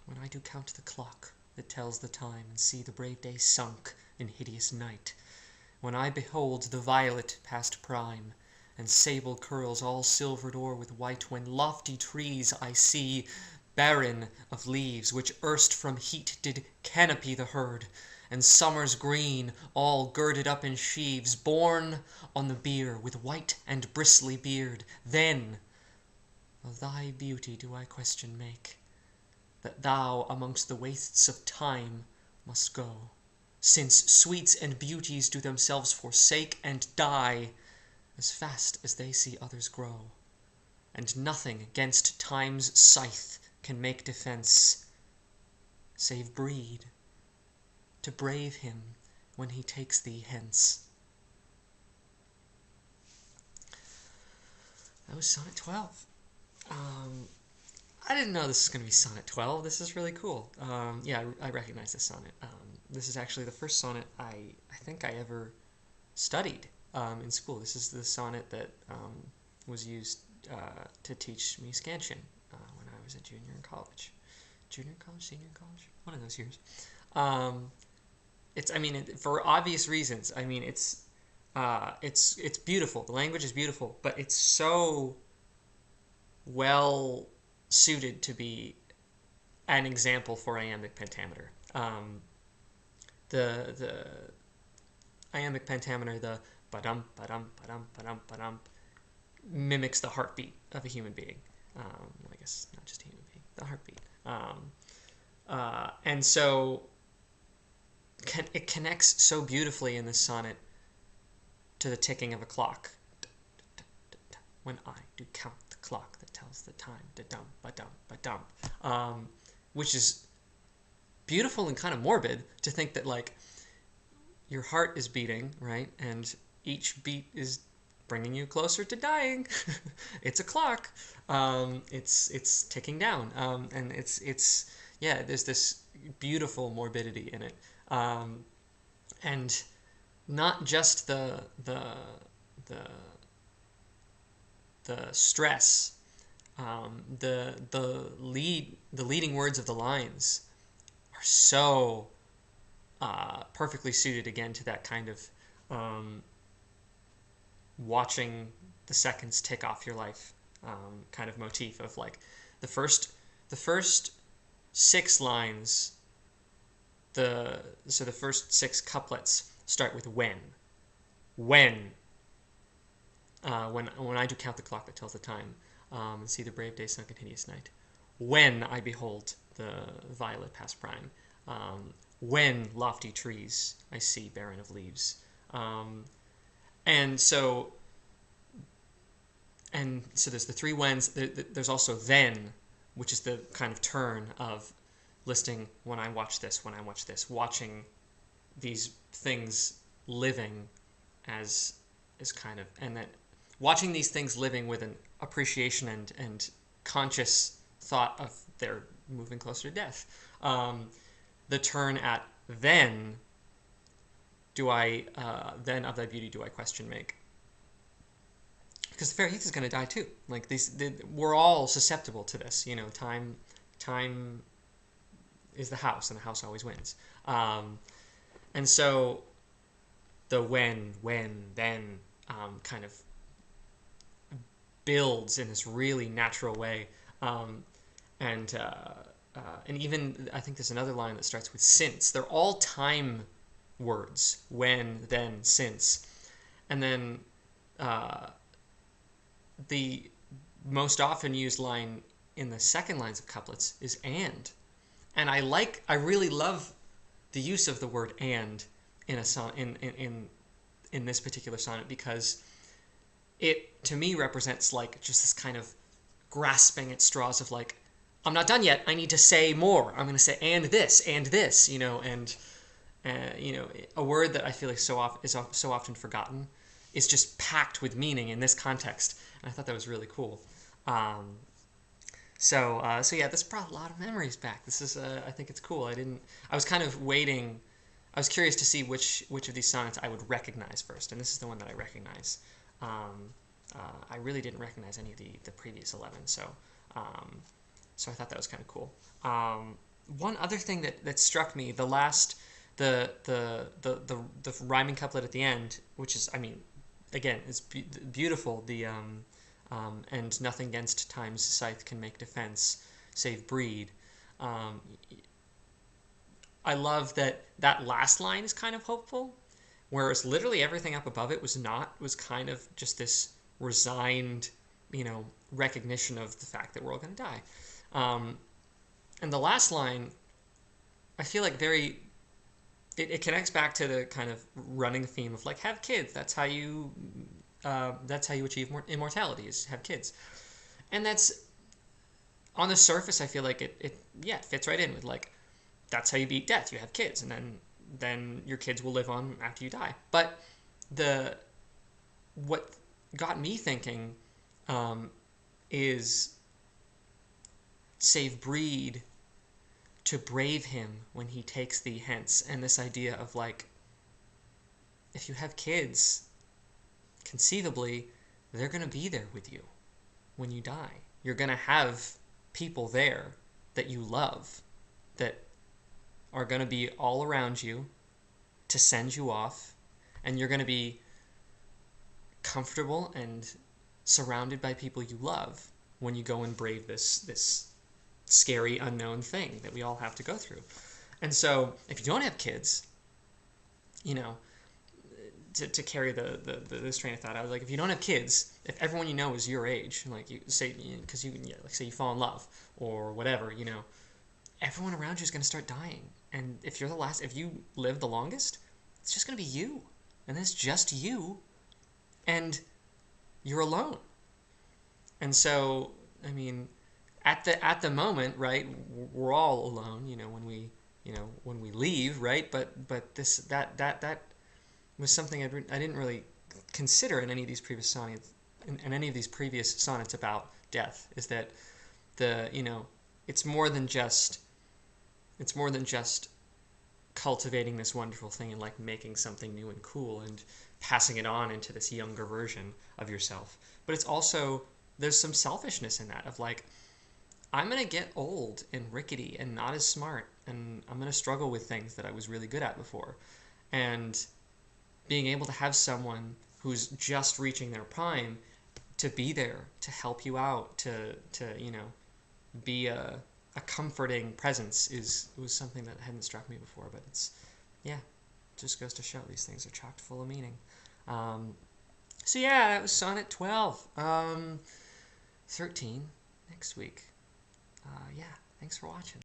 when I do count the clock that tells the time, and see the brave day sunk in hideous night, when I behold the violet past prime, and sable curls all silvered o'er with white, when lofty trees I see, barren of leaves, which erst from heat did canopy the herd, and summer's green, all girded up in sheaves, borne on the bier with white and bristly beard, then of thy beauty do I question make, that thou amongst the wastes of time must go, since sweets and beauties do themselves forsake and die as fast as they see others grow, and nothing against time's scythe can make defence, save breed, to brave him when he takes thee hence. That was Sonnet 12. I didn't know this was going to be Sonnet 12. This is really cool. Yeah, I recognize this sonnet. This is actually the first sonnet I think I ever studied in school. This is the sonnet that was used to teach me scansion when I was a junior in college. Junior in college, senior in college? One of those years. For obvious reasons. I mean, it's beautiful. The language is beautiful, but it's so well suited to be an example for iambic pentameter. The iambic pentameter, the ba-dum, ba-dum, ba-dum, ba-dum, ba-dum, mimics the heartbeat of a human being. I guess not just a human being, the heartbeat. And so it connects so beautifully in this sonnet to the ticking of a clock. When I do count the clock that tells the time, da-dum, ba-dum, ba-dum. Which is beautiful and kind of morbid to think that, like, your heart is beating, right? And each beat is bringing you closer to dying. It's a clock. It's ticking down. And there's this beautiful morbidity in it. And not just the stress, the leading words of the lines are so perfectly suited again to that kind of watching the seconds tick off your life kind of motif of, like, the first 6 lines. The first 6 couplets start with when I do count the clock that tells the time, and see the brave day sunk in hideous night, when I behold the violet past prime, when lofty trees I see barren of leaves, and so there's the 3 whens. There's also then, which is the kind of turn of listing when I watch this, watching these things living as kind of, and that watching these things living with an appreciation and conscious thought of their moving closer to death. The turn at then then of thy beauty do I question make. Because the fair heath is going to die too. Like, we're all susceptible to this. You know, time is the house, and the house always wins. And so the when, then kind of builds in this really natural way. And even, I think there's another line that starts with since. They're all time words: when, then, since. And then the most often used line in the second lines of couplets is and. And I really love the use of the word and in a song, in this particular sonnet, because it, to me, represents, like, just this kind of grasping at straws of, like, I'm not done yet, I need to say more. I'm going to say and this, you know, and a word that I feel like is so often forgotten is just packed with meaning in this context. And I thought that was really cool. So yeah, this brought a lot of memories back. This is, I think it's cool. I was kind of waiting. I was curious to see which of these sonnets I would recognize first, and this is the one that I recognize. I really didn't recognize any of the previous 11, so I thought that was kind of cool. one other thing that struck me, the rhyming couplet at the end, which is, I mean, again, it's beautiful. And nothing against time's scythe can make defense, save breed. Um, I love that last line is kind of hopeful, whereas literally everything up above it was not, was kind of just this resigned, recognition of the fact that we're all going to die. Um, and the last line, I feel like it connects back to the kind of running theme of like, have kids. That's how you achieve immortality, is have kids. And that's, on the surface, I feel like it fits right in with like, that's how you beat death. You have kids, and then your kids will live on after you die. But the what got me thinking, is save breed to brave him when he takes thee hence. And this idea of like, if you have kids, conceivably, they're going to be there with you when you die. You're going to have people there that you love, that are going to be all around you to send you off, and you're going to be comfortable and surrounded by people you love when you go and brave this scary unknown thing that we all have to go through. And so if you don't have kids, to carry this train of thought, I was like, if you don't have kids, if everyone you know is your age, like you say, because like say you fall in love or whatever, everyone around you is going to start dying. And if you live the longest, it's just going to be you, and it's just you, and you're alone. And so, I mean, at the moment, right, we're all alone, when we leave, right? But that was something I didn't really consider in any of these previous sonnets, in any of these previous sonnets about death, is that it's more than just cultivating this wonderful thing and like making something new and cool and passing it on into this younger version of yourself. But it's also, there's some selfishness in that, of like, I'm going to get old and rickety and not as smart, and I'm going to struggle with things that I was really good at before. And being able to have someone who's just reaching their prime to be there, to help you out, to be a comforting presence was something that hadn't struck me before. But it just goes to show these things are chock full of meaning. So yeah, that was Sonnet 12. 13 next week. Yeah, thanks for watching.